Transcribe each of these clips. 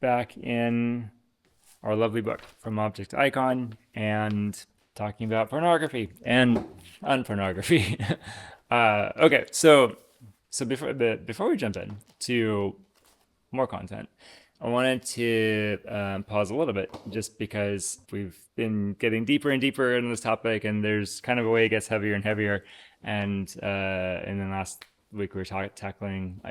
back in our lovely book from Object to Icon and talking about pornography and unpornography. Okay, so before we jump in to more content, I wanted to pause a little bit just because we've been getting deeper and deeper in this topic, and there's kind of a way it gets heavier and heavier. And in the last week, we were tackling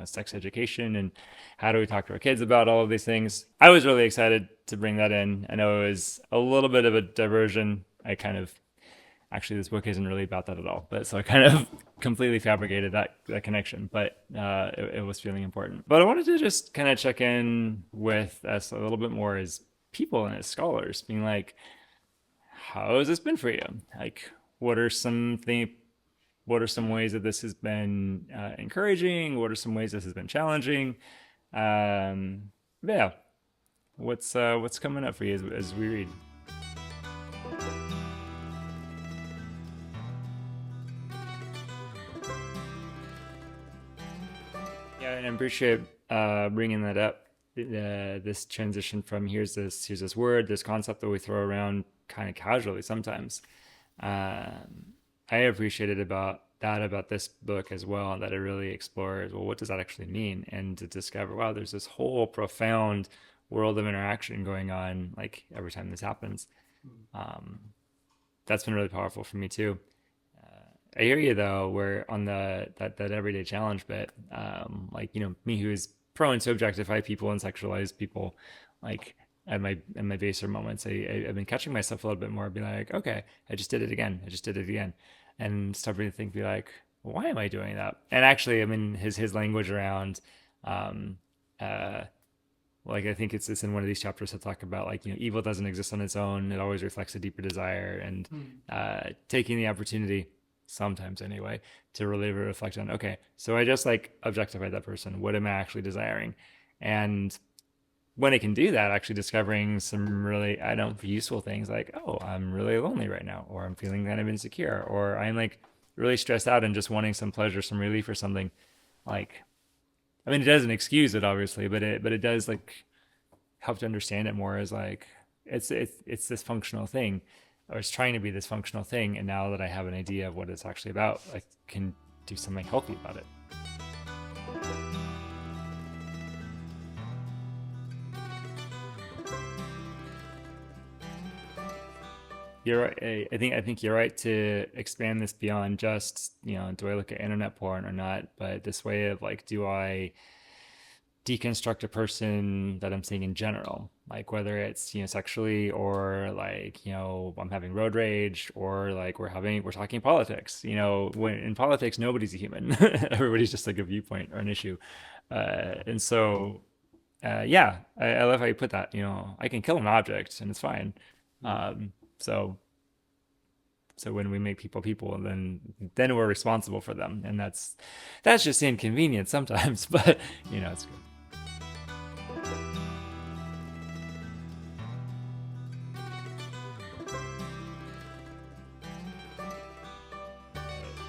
sex education and how do we talk to our kids about all of these things. I was really excited to bring that in. I know it was a little bit of a diversion. I kind of Actually, this book isn't really about that at all, but so I kind of completely fabricated that connection, but it was feeling important. But I wanted to just kind of check in with us a little bit more as people and as scholars, being like, how has this been for you? Like, what are some ways that this has been encouraging? What are some ways this has been challenging? Yeah, what's coming up for you as we read? Yeah, and I appreciate bringing that up. This transition from here's this word, this concept that we throw around kind of casually sometimes. I appreciated about this book as well, that it really explores, well, what does that actually mean, and to discover, wow, there's this whole profound world of interaction going on, like every time this happens. Um, that's been really powerful for me too. I hear you though, where on that everyday challenge bit, me who is prone to objectify people and sexualize people, like at my baser moments, I've been catching myself a little bit more, be like, okay, I just did it again, and starting to think, be like, why am I doing that? And actually, I mean, his language around, um, uh, like I think it's in one of these chapters to talk about, like, evil doesn't exist on its own; it always reflects a deeper desire, and taking the opportunity, sometimes anyway, to really reflect on, okay, so I just like objectified that person. What am I actually desiring? And when I can do that, actually discovering some really, I don't know, useful things like, oh, I'm really lonely right now, or I'm feeling kind of insecure, or I'm like really stressed out and just wanting some pleasure, some relief or something. Like, I mean, it doesn't excuse it obviously, but it does like help to understand it more as like it's this functional thing, or it's trying to be this functional thing. And now that I have an idea of what it's actually about, I can do something healthy about it. You're right. I think you're right to expand this beyond just, do I look at internet porn or not, but this way of like, do I deconstruct a person that I'm seeing in general, like whether it's, sexually, or like, I'm having road rage, or like we're talking politics. When in politics nobody's a human. Everybody's just like a viewpoint or an issue. And so yeah, I love how you put that. I can kill an object and it's fine. So so when we make people people, then we're responsible for them, and that's just inconvenient sometimes. But it's good.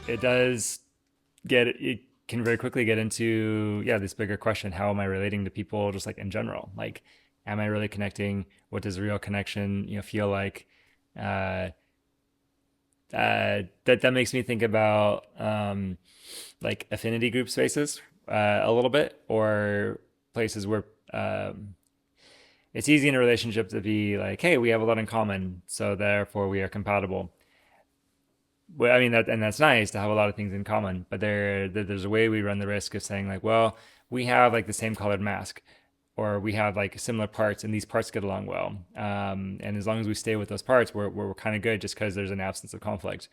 It does it can very quickly get into, yeah, this bigger question: how am I relating to people, just like in general? Like, am I really connecting? What does real connection feel like? uh that makes me think about like affinity group spaces a little bit, or places where it's easy in a relationship to be like, hey, we have a lot in common, so therefore we are compatible. Well, I mean, that's nice to have a lot of things in common, but there's a way we run the risk of saying like, well, we have like the same colored mask, or we have like similar parts, and these parts get along well. And as long as we stay with those parts, we're kind of good, just because there's an absence of conflict.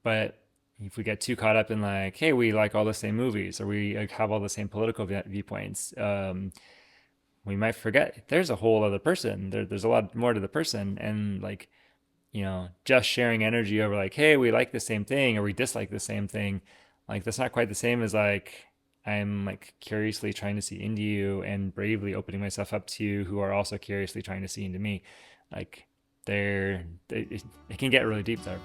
But if we get too caught up in like, hey, we like all the same movies, or we like, have all the same political viewpoints, we might forget there's a whole other person. There's a lot more to the person, and like, just sharing energy over like, hey, we like the same thing or we dislike the same thing, like that's not quite the same as like, I'm like curiously trying to see into you and bravely opening myself up to you, who are also curiously trying to see into me. Like, it can get really deep there.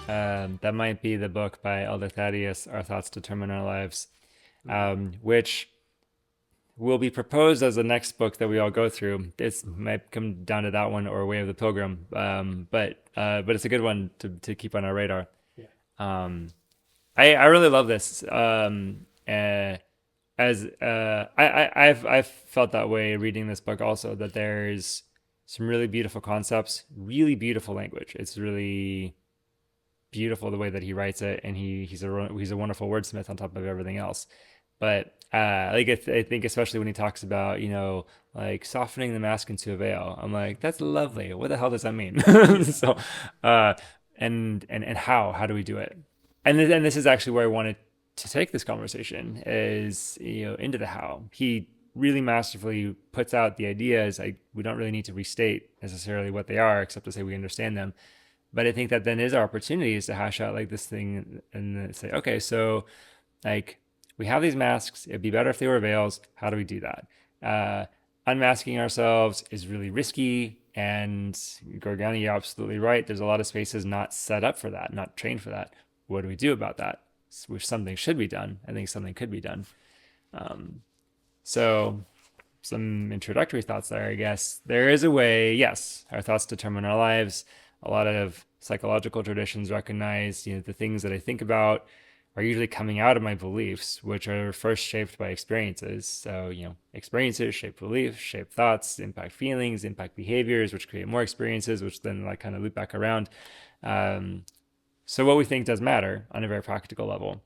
That might be the book by Elder Thaddeus, Our Thoughts Determine Our Lives, which will be proposed as the next book that we all go through. This might come down to that one or Way of the Pilgrim, but it's a good one to keep on our radar. Yeah. I really love this. As I've felt that way reading this book also, that there's some really beautiful concepts, really beautiful language. It's really beautiful the way that he writes it, and he's a wonderful wordsmith on top of everything else. But like I think especially when he talks about like softening the mask into a veil, I'm like, that's lovely. What the hell does that mean? So uh, and how do we do it? And this is actually where I wanted to take this conversation is into the how. He really masterfully puts out the ideas. We don't really need to restate necessarily what they are, except to say we understand them. But I think that then is our opportunity is to hash out like this thing and then say, okay, so like we have these masks. It'd be better if they were veils. How do we do that? Unmasking ourselves is really risky. And Gorgani, you're absolutely right. There's a lot of spaces not set up for that, not trained for that. What do we do about that? Which something should be done. I think something could be done. So some introductory thoughts there, I guess. There is a way, yes, our thoughts determine our lives. A lot of psychological traditions recognize, the things that I think about are usually coming out of my beliefs, which are first shaped by experiences. So, experiences shape beliefs, shape thoughts, impact feelings, impact behaviors, which create more experiences, which then like kind of loop back around. So what we think does matter on a very practical level.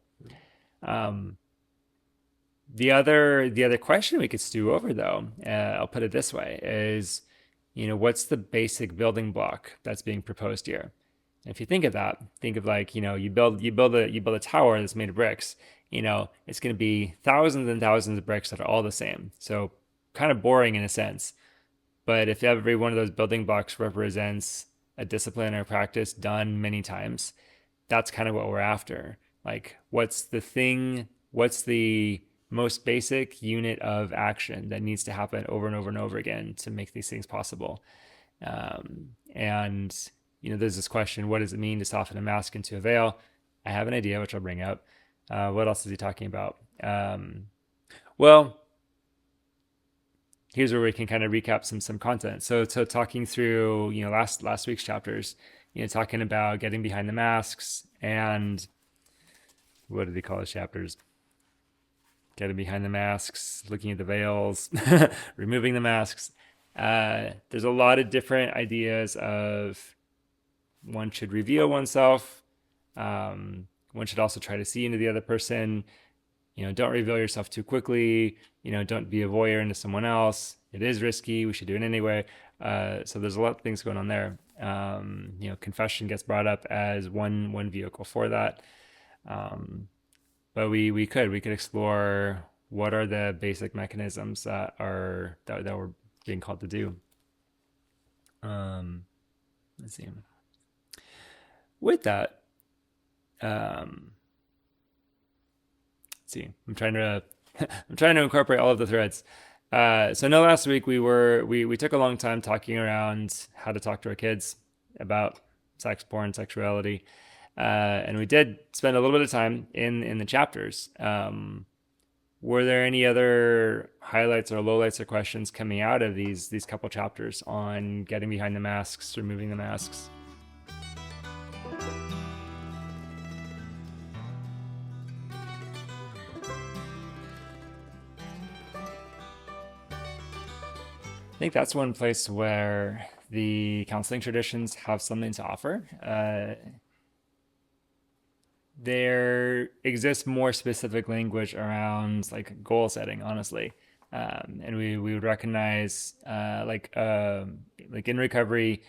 The other question we could stew over, though, I'll put it this way, is, what's the basic building block that's being proposed here? And if you think of that, think of like, you build a tower that's made of bricks. It's going to be thousands and thousands of bricks that are all the same. So kind of boring in a sense. But if every one of those building blocks represents a discipline or practice done many times, that's kind of what we're after. Like, what's the most basic unit of action that needs to happen over and over and over again to make these things possible? And there's this question: what does it mean to soften a mask into a veil? I have an idea, which I'll bring up. What else is he talking about? Well, here's where we can kind of recap some content. So talking through last week's chapters, talking about getting behind the masks and what did he call his chapters? Getting behind the masks, looking at the veils, removing the masks. There's a lot of different ideas of one should reveal oneself. One should also try to see into the other person. Don't reveal yourself too quickly. Don't be a voyeur into someone else. It is risky. We should do it anyway. So there's a lot of things going on there. Confession gets brought up as one vehicle for that. But we could explore what are the basic mechanisms that we're being called to do. Let's see. With that, let's see. I'm trying to incorporate all of the threads. So no, last week we took a long time talking around how to talk to our kids about sex, porn, sexuality. And we did spend a little bit of time in the chapters. Were there any other highlights or lowlights or questions coming out of these couple chapters on getting behind the masks, removing the masks? I think that's one place where the counseling traditions have something to offer. There exists more specific language around like goal setting, honestly, and we would recognize like in recovery,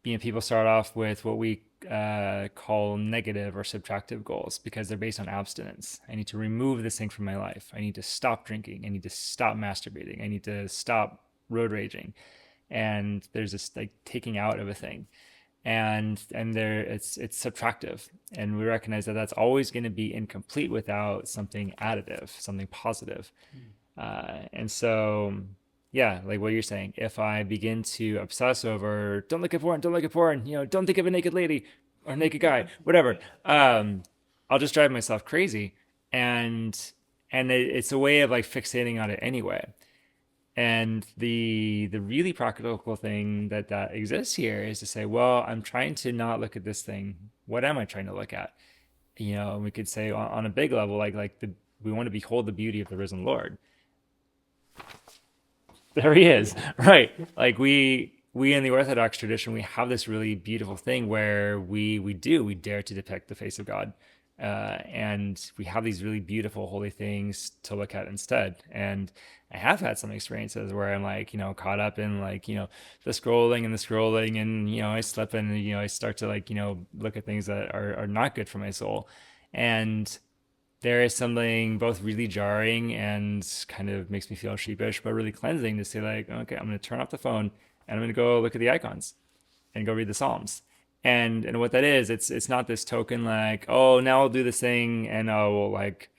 people start off with what we call negative or subtractive goals because they're based on abstinence. I need to remove this thing from my life. I need to stop drinking. I need to stop masturbating. I need to stop road raging. And there's this like taking out of a thing. And there it's subtractive, and we recognize that that's always going to be incomplete without something additive, something positive. And so yeah, like what you're saying, if I begin to obsess over don't look at porn, don't think of a naked lady, or naked guy, whatever. I'll just drive myself crazy, and it's a way of like fixating on it anyway. And the really practical thing that exists here is to say, well, I'm trying to not look at this thing. What am I trying to look at? And we could say on a big level, we want to behold the beauty of the risen Lord. There he is, right? Like we in the Orthodox tradition, we have this really beautiful thing where we dare to depict the face of God, and we have these really beautiful holy things to look at instead. And I have had some experiences where I'm like, caught up in like, the scrolling, and I slip in, and I start to like, look at things that are not good for my soul, and there is something both really jarring and kind of makes me feel sheepish, but really cleansing to say like, okay, I'm going to turn off the phone and I'm going to go look at the icons and go read the Psalms. And what that is, it's not this token like, oh, now I'll do this thing and I will like,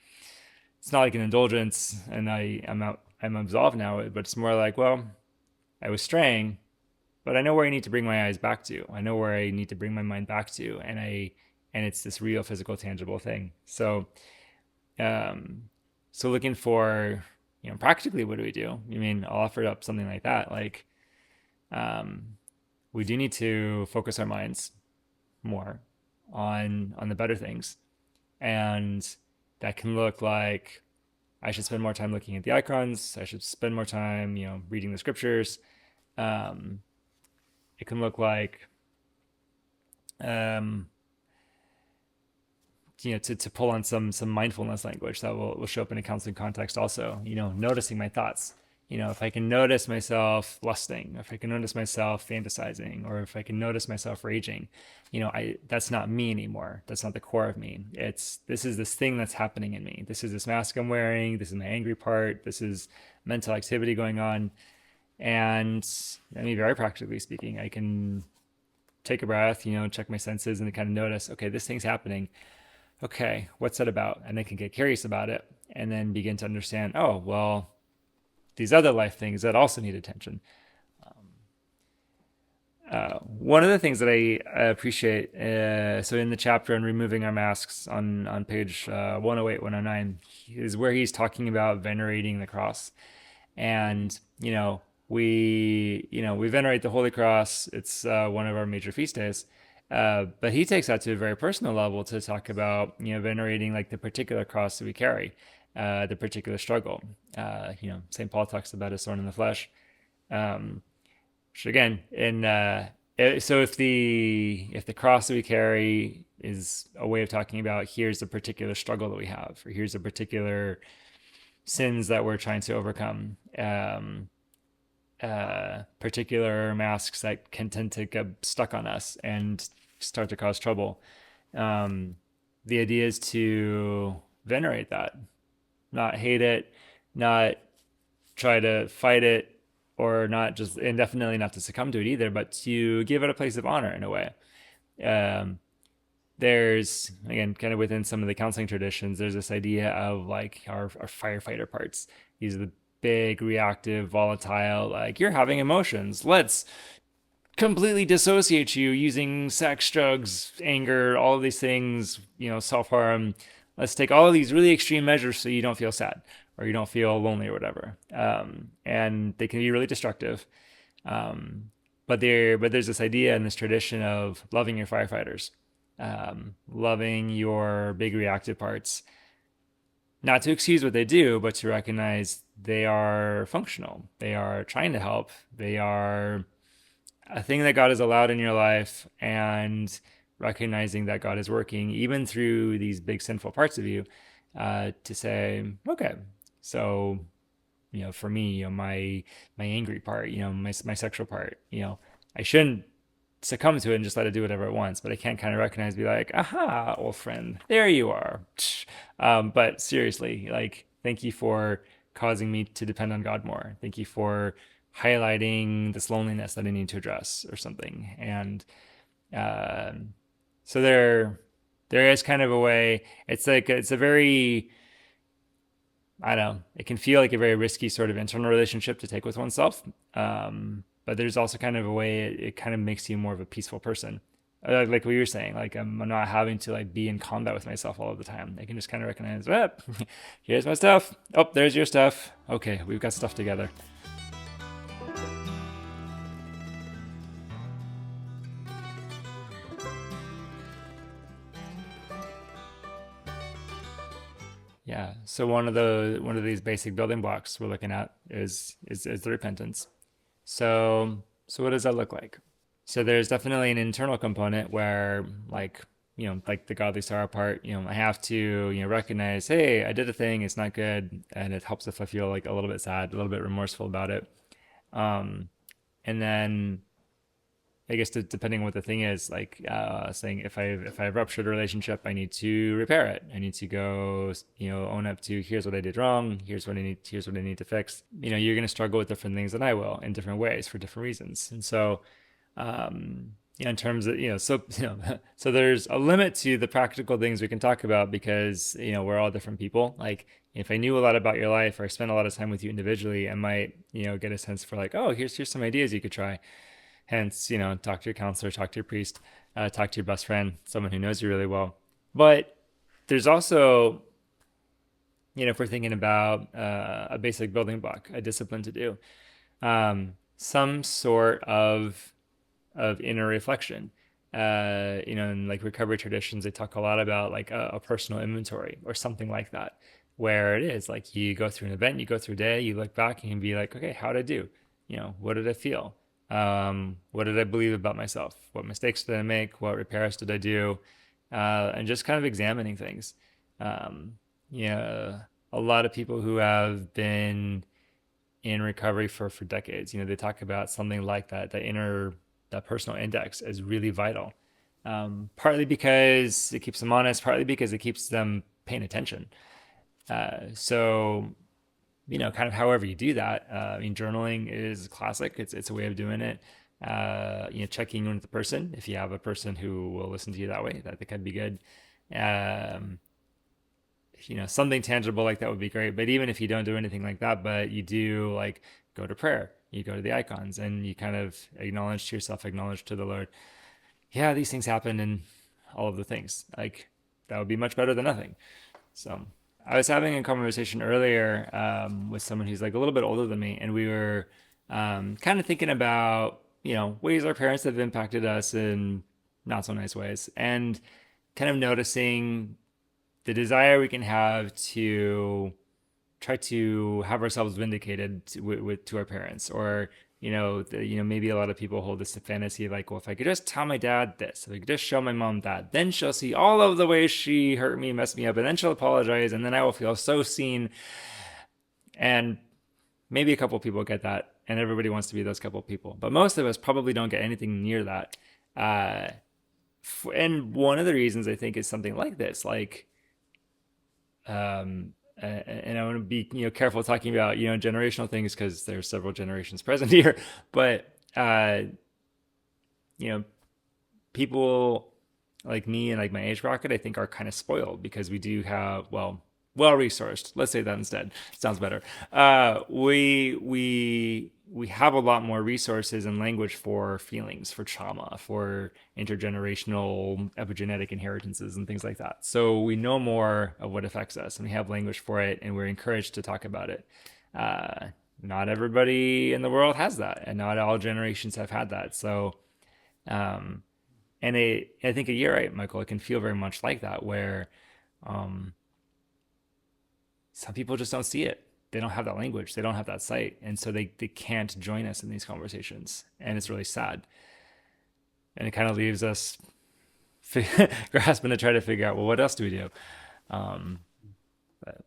it's not like an indulgence and I'm absolved now, but it's more like, well, I was straying, but I know where I need to bring my eyes back to. I know where I need to bring my mind back to, and it's this real physical tangible thing. Um, so looking for, practically, what do we do? I mean, I'll offer up something like that. Like, we do need to focus our minds more on the better things. And that can look like I should spend more time looking at the icons. I should spend more time, reading the scriptures. Um, it can look like, um, to pull on some mindfulness language that will show up in a counseling context also, noticing my thoughts. If I can notice myself lusting, if I can notice myself fantasizing, or if I can notice myself raging, that's not me anymore. That's not the core of me. This is this thing that's happening in me. This is this mask I'm wearing. This is my angry part. This is mental activity going on. And I mean, very practically speaking, I can take a breath, check my senses and kind of notice, okay, this thing's happening. Okay, what's that about? And I can get curious about it and then begin to understand, oh, well, these other life things that also need attention. One of the things that I appreciate, so in the chapter on removing our masks on page 108, 109, is where he's talking about venerating the cross. And, we venerate the Holy Cross. It's one of our major feast days. But he takes that to a very personal level to talk about, venerating like the particular cross that we carry, the particular struggle. St. Paul talks about a thorn in the flesh. Which again, so if the cross that we carry is a way of talking about here's the particular struggle that we have, or here's the particular sins that we're trying to overcome, particular masks that can tend to get stuck on us and start to cause trouble. The idea is to venerate that, not hate it, not try to fight it, or not just, and definitely not to succumb to it either, but to give it a place of honor in a way. There's, again, kind of within some of the counseling traditions, there's this idea of like our firefighter parts. These are the big, reactive, volatile, like you're having emotions. Let's completely dissociate you using sex, drugs, anger, all of these things, self-harm. Let's take all of these really extreme measures so you don't feel sad or you don't feel lonely or whatever. And they can be really destructive. But there's this idea in this tradition of loving your firefighters, loving your big reactive parts, not to excuse what they do, but to recognize they are functional. They are trying to help. They are a thing that God has allowed in your life, and recognizing that God is working even through these big sinful parts of you, to say, okay, so, for me, my angry part, my sexual part, I shouldn't succumb to it and just let it do whatever it wants, but I can kind of recognize, be like, aha, old friend, there you are. But seriously, like, thank you for causing me to depend on God more. Thank you for highlighting this loneliness that I need to address or something. And so there is kind of a way, it's a very, I don't know, it can feel like a very risky sort of internal relationship to take with oneself. But there's also kind of a way it kind of makes you more of a peaceful person like what you're saying, like I'm not having to like be in combat with myself all of the time. I can just kind of recognize, well, here's my stuff. Oh, there's your stuff. Okay, we've got stuff together. Yeah. So one of these basic building blocks we're looking at is the repentance. So what does that look like? So there's definitely an internal component where like like the godly sorrow part, I have to, recognize, hey, I did a thing, it's not good, and it helps if I feel like a little bit sad, a little bit remorseful about it. Um, and then I guess depending on what the thing is, like saying if I ruptured a relationship, I need to repair it. I need to go, own up to here's what I did wrong. Here's what I need to fix. You're going to struggle with different things than I will in different ways for different reasons. And so, in terms of so there's a limit to the practical things we can talk about because we're all different people. Like if I knew a lot about your life or I spent a lot of time with you individually, I might get a sense for like, oh, here's some ideas you could try. Hence, talk to your counselor, talk to your priest, talk to your best friend, someone who knows you really well. But there's also, if we're thinking about a basic building block, a discipline to do, some sort of inner reflection. In like recovery traditions, they talk a lot about like a personal inventory or something like that, where it is like you go through an event, you go through a day, you look back and you can be like, okay, how did I do? What did I feel? What did I believe about myself? What mistakes did I make? What repairs did I do? And just kind of examining things. Um, a lot of people who have been in recovery for decades, they talk about something like that personal index is really vital. Partly because it keeps them honest, partly because it keeps them paying attention. So kind of however you do that. I mean, journaling is classic. It's a way of doing it. Checking in with the person. If you have a person who will listen to you that way, that could be good. Um, something tangible like that would be great. But even if you don't do anything like that, but you do like go to prayer, you go to the icons, and you kind of acknowledge to yourself, acknowledge to the Lord, yeah, these things happen, and all of the things. Like that would be much better than nothing. So. I was having a conversation earlier with someone who's like a little bit older than me, and we were kind of thinking about ways our parents have impacted us in not so nice ways, and kind of noticing the desire we can have to try to have ourselves vindicated to our parents, or maybe a lot of people hold this fantasy of like, well, if I could just tell my dad this, if I could just show my mom that, then she'll see all of the ways she hurt me, messed me up, and then she'll apologize, and then I will feel so seen. And maybe a couple people get that, and everybody wants to be those couple people, but most of us probably don't get anything near that. Uh, and one of the reasons I think is something like this, like and I want to be careful talking about generational things because there's several generations present here, but you know people like me and like my age bracket I think are kind of spoiled because we do have well resourced. Let's say that instead. Sounds better. We have a lot more resources and language for feelings, for trauma, for intergenerational epigenetic inheritances and things like that. So we know more of what affects us, and we have language for it, and we're encouraged to talk about it. Uh, Not everybody in the world has that, and not all generations have had that. So, um, I think you're right, Michael. It can feel very much like that, where um, some people just don't see it. They don't have that language. They don't have that sight. And so they can't join us in these conversations. And it's really sad. And it kind of leaves us grasping to try to figure out, well, what else do we do? Um, but,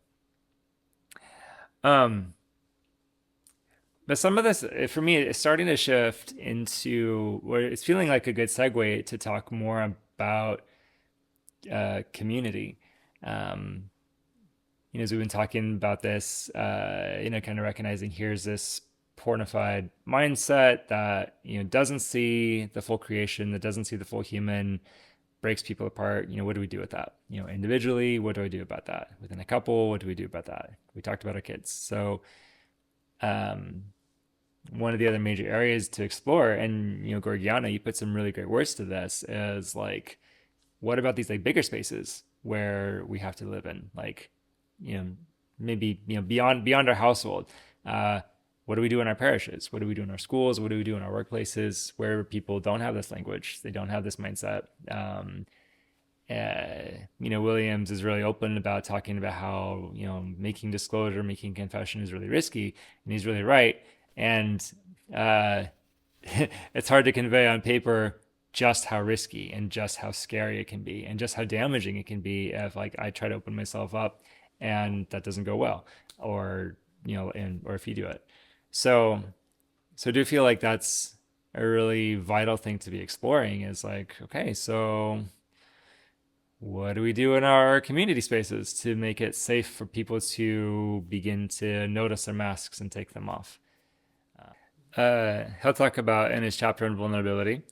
um, but some of this, for me, it's starting to shift into where it's feeling like a good segue to talk more about community. Um, as we've been talking about this, kind of recognizing here's this pornified mindset that, doesn't see the full creation, that doesn't see the full human, breaks people apart. What do we do with that? Individually, what do I do about that? Within a couple, what do we do about that? We talked about our kids. So, um, one of the other major areas to explore, and Gorgiana, you put some really great words to this, is like, what about these like bigger spaces where we have to live in, like, you know, maybe beyond our household. Uh, what do we do in our parishes? What do we do in our schools? What do we do in our workplaces where people don't have this language? They don't have this mindset. Williams is really open about talking about how, making disclosure, making confession is really risky, and he's really right. And uh, it's hard to convey on paper just how risky and just how scary it can be and just how damaging it can be if like I try to open myself up and that doesn't go well, or or if you do it. So I do feel like that's a really vital thing to be exploring, is like, okay, so what do we do in our community spaces to make it safe for people to begin to notice their masks and take them off? He'll talk about in his chapter on vulnerability.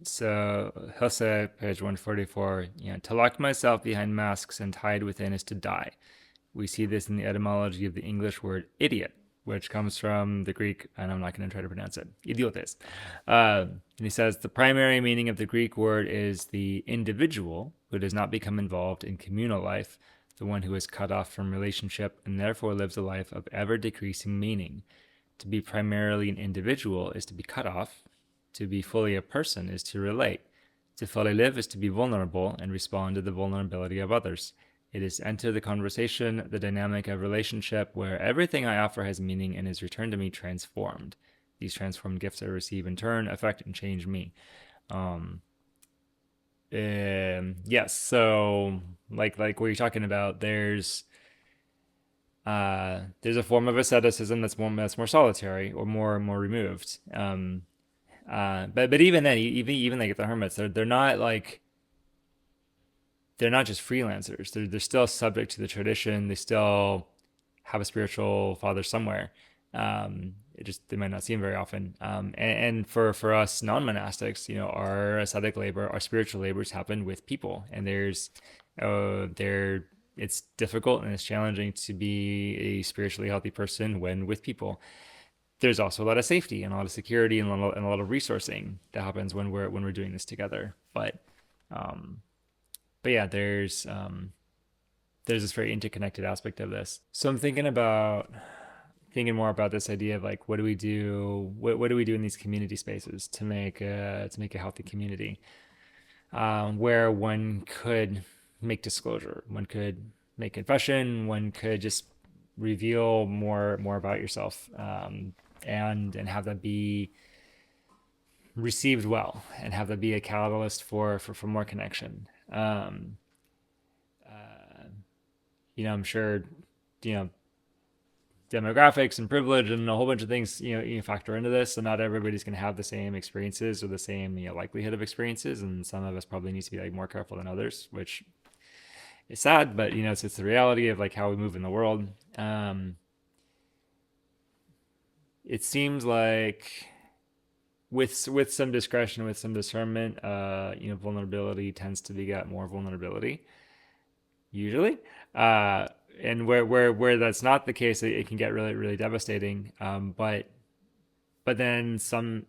So he'll say, page 144, to lock myself behind masks and hide within is to die. We see this in the etymology of the English word idiot, which comes from the Greek, and I'm not going to try to pronounce it, idiotes. And he says the primary meaning of the Greek word is the individual who does not become involved in communal life, the one who is cut off from relationship and therefore lives a life of ever decreasing meaning. To be primarily an individual is to be cut off. To be fully a person is to relate. To fully live is to be vulnerable and respond to the vulnerability of others. It is to enter the conversation, the dynamic of relationship, where everything I offer has meaning and is returned to me transformed. These transformed gifts I receive in turn affect and change me. Yes, so like what you're talking about, there's a form of asceticism that's more solitary or more removed. But even then, even like the hermits, they're not like, they're not just freelancers. They're still subject to the tradition. They still have a spiritual father somewhere. They might not see him very often. And for us non-monastics, our ascetic labor, our spiritual labors happen with people, and it's difficult and it's challenging to be a spiritually healthy person when with people. There's also a lot of safety and a lot of security and a lot of resourcing that happens when we're doing this together. But yeah, there's this very interconnected aspect of this. So I'm thinking more about this idea of like, what do we do? What do we do in these community spaces to make a healthy community, where one could make disclosure, one could make confession, one could just reveal more about yourself, and have that be received well, and have that be a catalyst for more connection. I'm sure, demographics and privilege and a whole bunch of things, you factor into this. So not everybody's going to have the same experiences or the same, likelihood of experiences. And some of us probably need to be like more careful than others, which is sad, but it's the reality of like how we move in the world. It seems like with some discretion, with some discernment, vulnerability tends to beget more vulnerability, usually. And where that's not the case, it can get really, really devastating. But then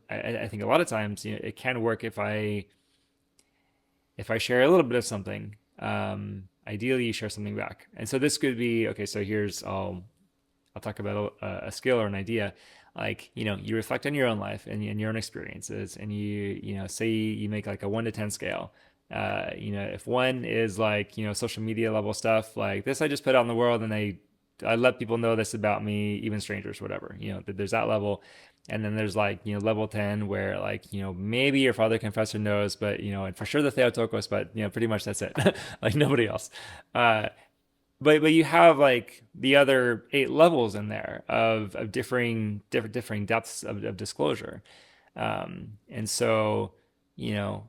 I think a lot of times, it can work if I share a little bit of something. Ideally, you share something back. And so this could be, okay, so I'll talk about a skill or an idea. Like, you reflect on your own life and your own experiences, and you say you make like a 1 to 10 scale. If one is like, social media level stuff, like this I just put out in the world and I let people know this about me, even strangers, whatever, there's that level. And then there's like, level 10 where like, maybe your father confessor knows, but, and for sure the Theotokos, but, pretty much that's it. Like nobody else. But you have like the other 8 levels in there of differing depths of disclosure. And so, I'm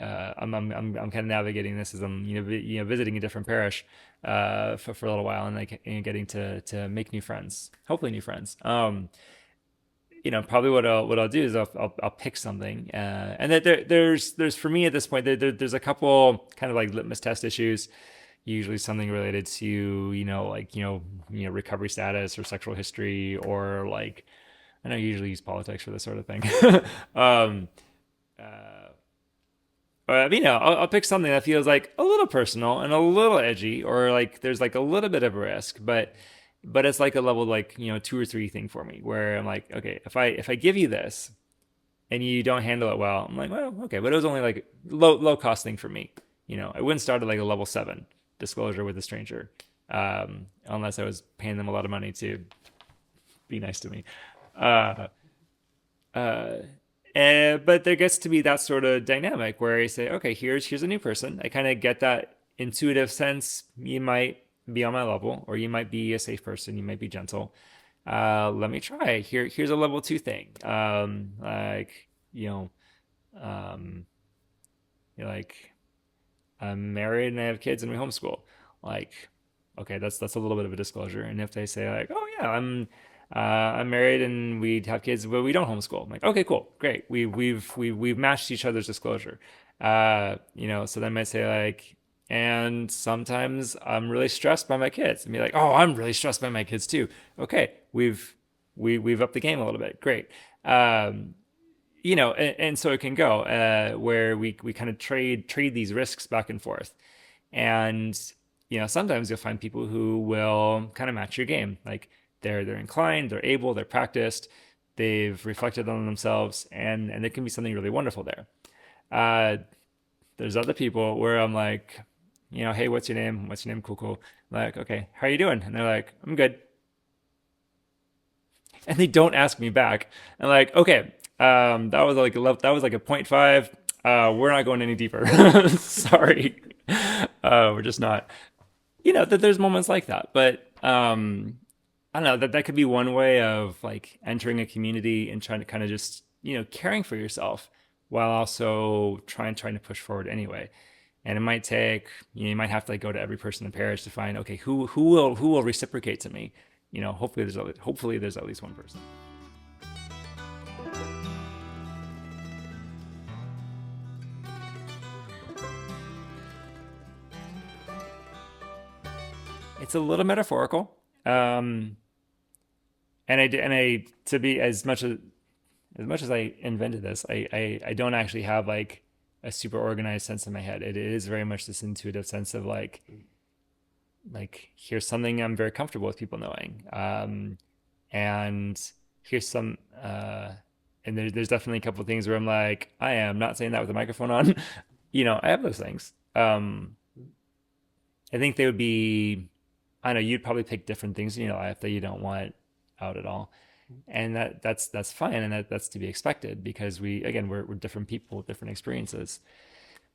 kind of navigating this as I'm visiting a different parish for a little while, and like getting to make new friends, hopefully new friends. Probably what I'll do is I'll pick something, and that there's for me at this point there's a couple kind of like litmus test issues. usually something related to, recovery status or sexual history, or like, I know you usually use politics for this sort of thing. um, uh, or, I'll pick something that feels like a little personal and a little edgy, or like there's like a little bit of a risk, but it's like a level like, 2 or 3 thing for me, where I'm like, okay, if I give you this and you don't handle it well, I'm like, well, okay, but it was only like low cost thing for me. I wouldn't start at like a level 7 disclosure with a stranger, unless I was paying them a lot of money to be nice to me. Uh, uh, but there gets to be that sort of dynamic where I say, okay, here's a new person. I kind of get that intuitive sense. You might be on my level, or you might be a safe person. You might be gentle. Let me try. Here's a level 2 thing. Like, um, like I'm married and I have kids and we homeschool. Like, okay, that's a little bit of a disclosure. And if they say like, oh yeah, I'm married and we have kids, but we don't homeschool. I'm like, okay, cool, great. We've matched each other's disclosure. So then I might say like, and sometimes I'm really stressed by my kids, and be like, oh, I'm really stressed by my kids too. Okay, we've upped the game a little bit. Great. And so it can go, where we kind of trade these risks back and forth. And sometimes you'll find people who will kind of match your game. Like they're inclined, they're able, they're practiced, they've reflected on themselves, and there can be something really wonderful there. Uh, there's other people where I'm like, hey, what's your name? What's your name? Cool, cool. I'm like, okay, how are you doing? And they're like, I'm good. And they don't ask me back. And like, okay, that was like a point 0.5. We're not going any deeper. Sorry. We're just not. That there's moments like that, but I don't know, that could be one way of like entering a community and trying to kind of just caring for yourself while also trying to push forward anyway. And it might take, you might have to like go to every person in the parish to find, okay, who will reciprocate to me. Hopefully there's at least one person. It's a little metaphorical. Um, and I to be as much as I invented this, I don't actually have like a super organized sense in my head. It is very much this intuitive sense of like here's something I'm very comfortable with people knowing. And here's some and there's definitely a couple of things where I'm like, I am not saying that with a microphone on. I have those things. I think they would be, I don't know, you'd probably pick different things in your life that you don't want out at all. And that's fine, and that's to be expected, because we're different people with different experiences.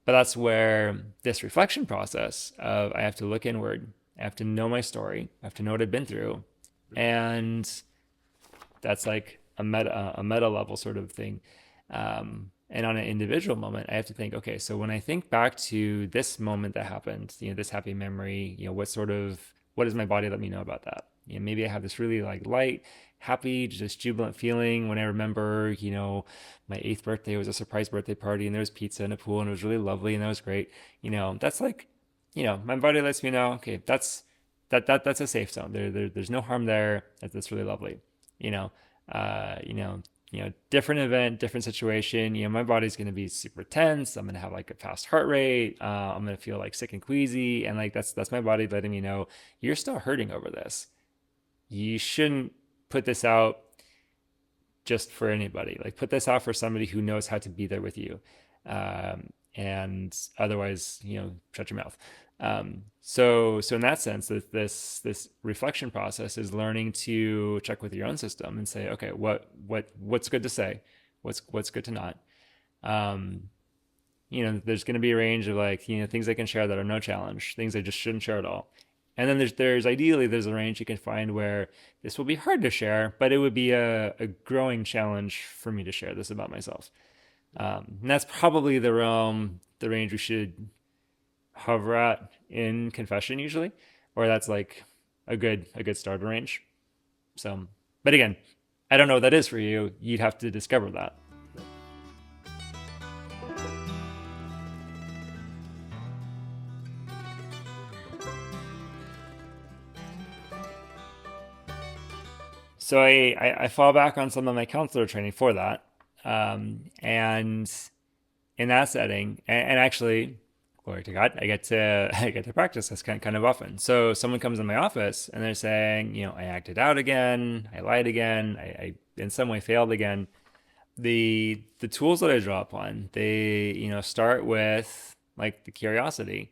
But that's where this reflection process of, I have to look inward, I have to know my story, I have to know what I've been through, and that's like a meta level sort of thing. And on an individual moment, I have to think, okay, so when I think back to this moment that happened, this happy memory, what does my body let me know about that? Maybe I have this really like light, happy, just jubilant feeling when I remember, my 8th birthday was a surprise birthday party, and there was pizza and a pool, and it was really lovely, and that was great. That's like, my body lets me know, okay, that's a safe zone. There's no harm there. That's really lovely. You know, uh, you know, different event, different situation. My body's gonna be super tense. I'm gonna have like a fast heart rate. I'm gonna feel like sick and queasy, and like that's my body letting me know you're still hurting over this. You shouldn't put this out just for anybody. Like, put this out for somebody who knows how to be there with you. And otherwise, shut your mouth. So in that sense, this reflection process is learning to check with your own system and say, okay, what's good to say, what's good to not. Um, there's going to be a range of like, things I can share that are no challenge, things I just shouldn't share at all. And then there's ideally there's a range you can find where this will be hard to share, but it would be a growing challenge for me to share this about myself. And that's probably the range we should hover at in confession usually, or that's like a good starter range. So, but again, I don't know what that is for you. You'd have to discover that. So I fall back on some of my counselor training for that. And in that setting, and actually, glory to God, I get to I get to practice this kind of often. So someone comes in my office and they're saying, I acted out again, I lied again, I in some way failed again. The tools that I draw upon, they start with like the curiosity,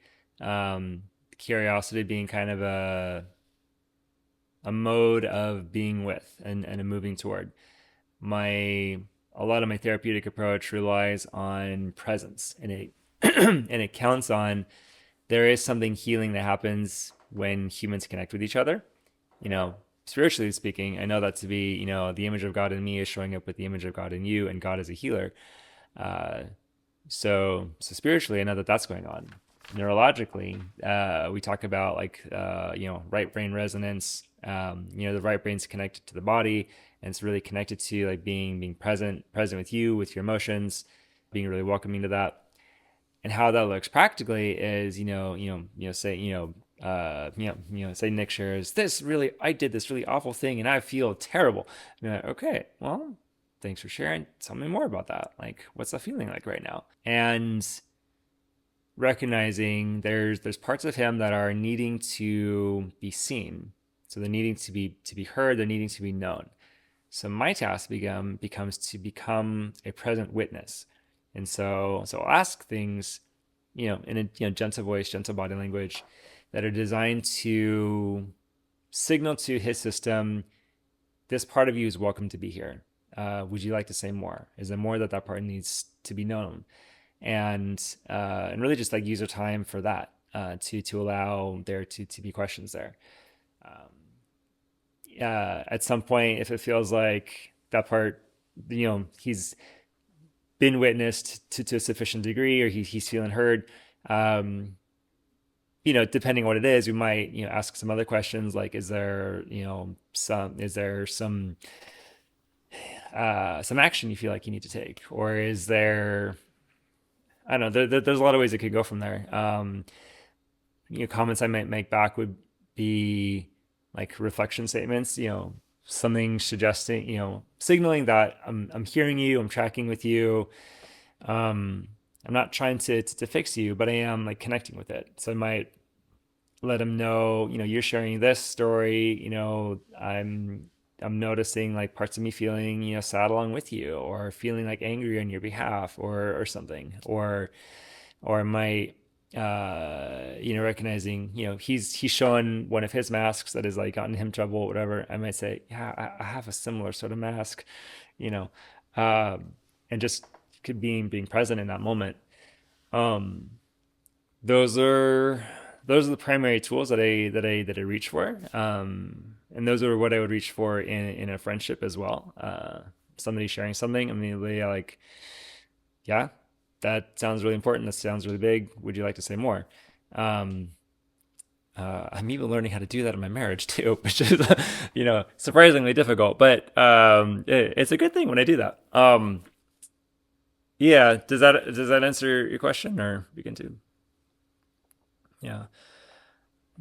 curiosity being kind of a mode of being with and a moving toward. My A lot of my therapeutic approach relies on presence, and it and it counts on there is something healing that happens when humans connect with each other. You know, Spiritually speaking, I know that to be, the image of God in me is showing up with the image of God in you, and God is a healer. Uh, so spiritually, I know that that's going on. Neurologically, we talk about like right brain resonance. The right brain's connected to the body, and it's really connected to like being present with you, with your emotions, being really welcoming to that. And how that looks practically is, say Nick shares this really, I did this really awful thing and I feel terrible. And you're like, okay, well, thanks for sharing. Tell me more about that. Like, what's that feeling like right now? And recognizing there's parts of him that are needing to be seen. So they're needing to be heard, they're needing to be known. So my task becomes to become a present witness. And so I'll ask things, in a gentle voice, gentle body language that are designed to signal to his system, this part of you is welcome to be here. Would you like to say more? Is there more that part needs to be known? And really just like user time for that, to allow there to be questions there. At some point, if it feels like that part, he's been witnessed to a sufficient degree, or he's feeling heard, depending on what it is, we might, ask some other questions like, is there some action you feel like you need to take? Or is there, I don't know, there's a lot of ways it could go from there. Comments I might make back would be like reflection statements, something suggesting, signaling that I'm hearing you, I'm tracking with you. I'm not trying to fix you, but I am like connecting with it. So I might let him know, you're sharing this story, I'm noticing like parts of me feeling, sad along with you, or feeling like angry on your behalf, or something, or I might recognizing, he's showing one of his masks that has like gotten him trouble, whatever. I might say, yeah, I have a similar sort of mask, you know, and just being present in that moment. Um, those are the primary tools that I reach for, and those are what I would reach for in a friendship as well. Somebody sharing something, immediately like, yeah, that sounds really important. That sounds really big. Would you like to say more? Um, I'm even learning how to do that in my marriage too, which is, surprisingly difficult, but it's a good thing when I do that. Yeah, does that answer your question, or begin to? Yeah.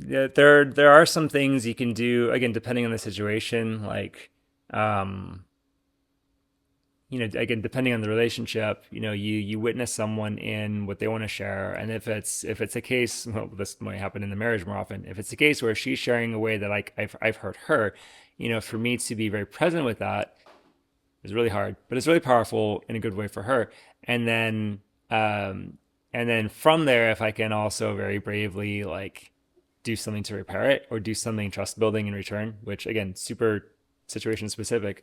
Yeah, there are some things you can do, again, depending on the situation, like, um, again, depending on the relationship, you witness someone in what they want to share. And if it's a case, well, this might happen in the marriage more often. If it's a case where she's sharing a way that like I've heard her, for me to be very present with that is really hard, but it's really powerful in a good way for her. And then, from there, if I can also very bravely like do something to repair it, or do something trust building in return, which again, super situation specific,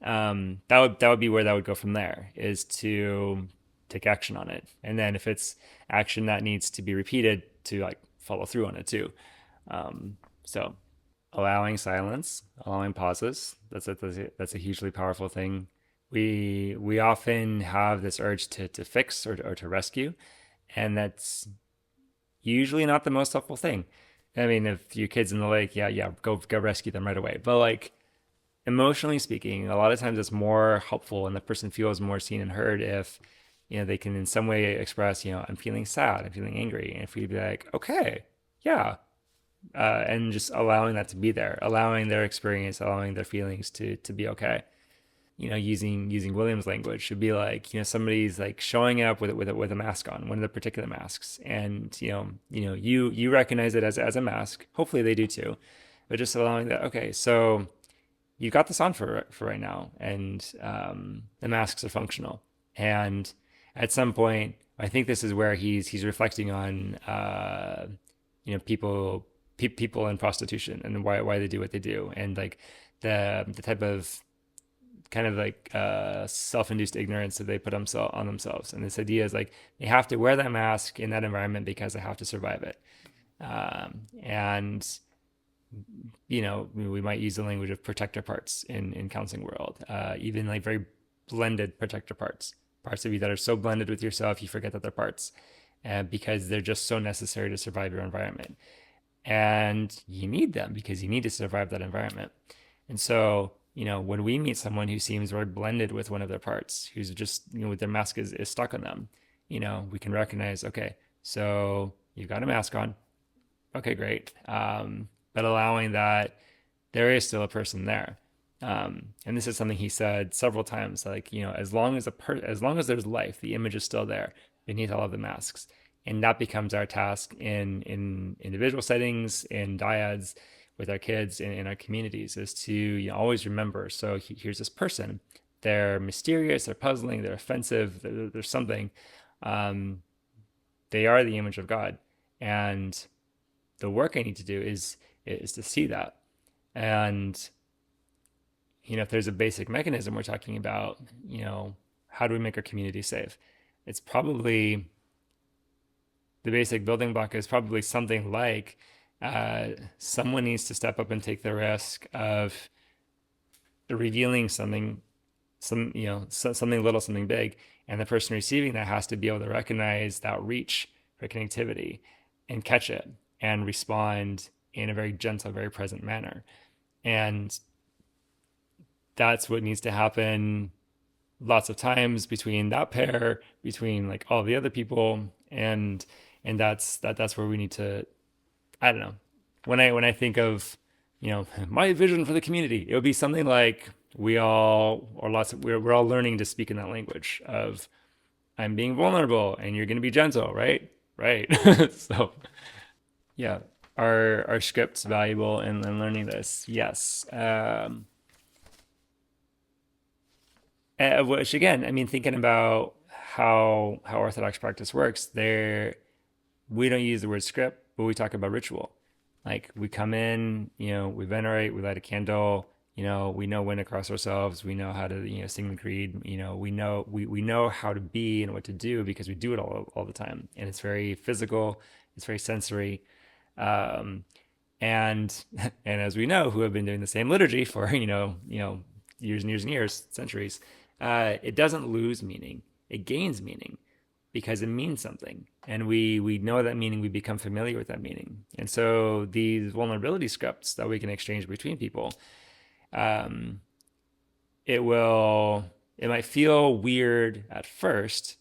that would be where that would go from there, is to take action on it. And then if it's action that needs to be repeated, to like follow through on it too. So allowing silence, allowing pauses, that's a hugely powerful thing. We often have this urge to fix, or to rescue, and that's usually not the most helpful thing. I mean, if your kid's in the lake, yeah, go rescue them right away. But like, emotionally speaking, a lot of times it's more helpful and the person feels more seen and heard if, they can in some way express, I'm feeling sad, I'm feeling angry. And if we be like, okay, yeah, and just allowing that to be there, allowing their experience, allowing their feelings to be okay. Using William's language should be like, somebody's like showing up with a mask on, one of the particular masks, and you recognize it as a mask. Hopefully they do too, but just allowing that. Okay, so you got this on for right now, and the masks are functional. And at some point, I think this is where he's reflecting on people in prostitution and why they do what they do, and like the type of kind of like self-induced ignorance that they put on themselves. And this idea is like they have to wear that mask in that environment because they have to survive it. And we might use the language of protector parts in counseling world, even like very blended protector parts of you that are so blended with yourself you forget that they're parts, because they're just so necessary to survive your environment, and you need them because you need to survive that environment. And so, when we meet someone who seems very blended with one of their parts, who's just, with their mask is stuck on them, we can recognize, okay, so you've got a mask on. Okay, great. But allowing that there is still a person there. And this is something he said several times, like, as long as there's life, the image is still there beneath all of the masks. And that becomes our task in individual settings, in dyads, with our kids, in our communities, is to always remember. So here's this person. They're mysterious, they're puzzling, they're offensive, there's something. Um, they are the image of God. And the work I need to do is to see that. And if there's a basic mechanism we're talking about, how do we make our community safe? It's probably the basic building block is probably something like someone needs to step up and take the risk of revealing something, something little, something big, and the person receiving that has to be able to recognize that reach for connectivity and catch it and respond in a very gentle, very present manner. And that's what needs to happen lots of times between that pair, between like all the other people, and that's where we need to, I don't know. When I think of, my vision for the community, it would be something like we're all learning to speak in that language of I'm being vulnerable and you're going to be gentle, right? Right. So yeah, are scripts valuable in learning this? Yes. Which again, I mean, thinking about how Orthodox practice works, we don't use the word script, but we talk about ritual. Like we come in, we venerate, we light a candle, we know when to cross ourselves, we know how to, sing the creed, we know how to be and what to do because we do it all the time. And it's very physical, it's very sensory. Um, and and as we know, who have been doing the same liturgy for, years and years and years, centuries, it doesn't lose meaning. It gains meaning because it means something. And we know that meaning, we become familiar with that meaning. And so these vulnerability scripts that we can exchange between people, um, it might feel weird at first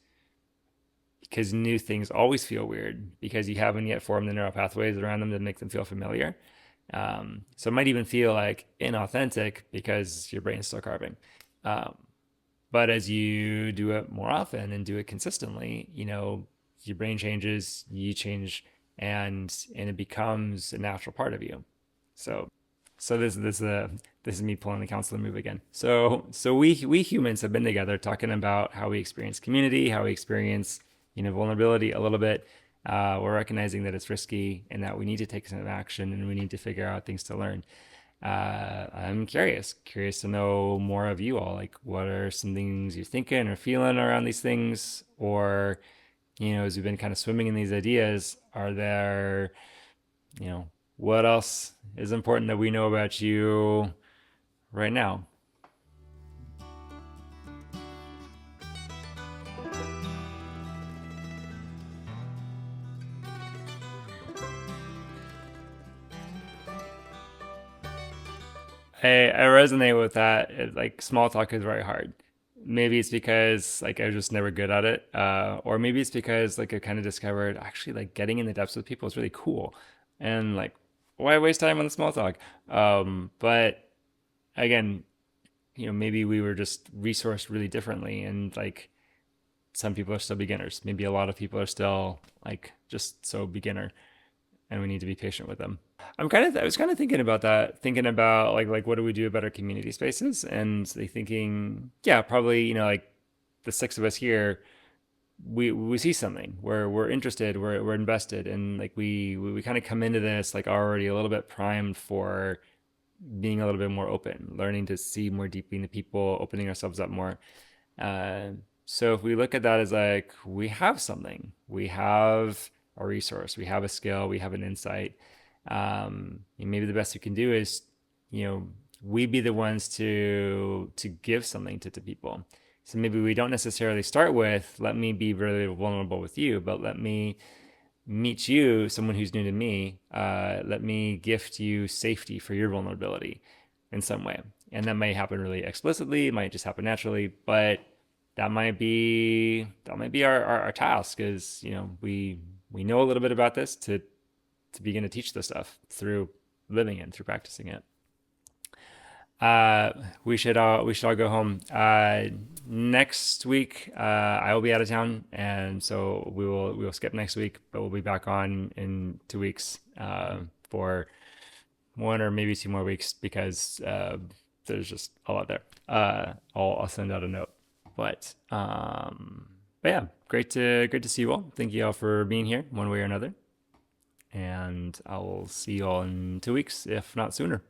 because new things always feel weird because you haven't yet formed the neural pathways around them to make them feel familiar. So it might even feel like inauthentic because your brain is still carving. Um, but as you do it more often and do it consistently, your brain changes, you change, and it becomes a natural part of you. So so this is me pulling the counselor move again. So we humans have been together talking about how we experience community, how we experience vulnerability a little bit. We're recognizing that it's risky and that we need to take some action and we need to figure out things to learn. I'm curious to know more of you all. Like, what are some things you're thinking or feeling around these things? Or, as we've been kind of swimming in these ideas, are there, what else is important that we know about you right now? I resonate with that. Like small talk is very hard. Maybe it's because like I was just never good at it, or maybe it's because like I kind of discovered actually like getting in the depths with people is really cool, and like why waste time on the small talk? But again, maybe we were just resourced really differently, and like some people are still beginners. Maybe a lot of people are still like just so beginner, and we need to be patient with them. I was kind of thinking about that, thinking about like what do we do about our community spaces, and like thinking, yeah, probably like the six of us here, we see something, we're interested, we're invested, and like we kind of come into this like already a little bit primed for being a little bit more open, learning to see more deeply into people, opening ourselves up more. Uh, so if we look at that as like we have something, we have a resource, we have a skill, we have an insight. Maybe the best we can do is, we be the ones to give something to people. So maybe we don't necessarily start with, let me be really vulnerable with you, but let me meet you, someone who's new to me. Let me gift you safety for your vulnerability in some way. And that might happen really explicitly, it might just happen naturally, but that might be our task is, we know a little bit about this to begin to teach this stuff through living it, through practicing it. We should all go home. Next week, I will be out of town, and so we will skip next week, but we'll be back on in 2 weeks for one or maybe 2 more weeks because there's just a lot there. I'll send out a note, but yeah, great to see you all. Thank you all for being here, one way or another, and I'll see you all in 2 weeks, if not sooner.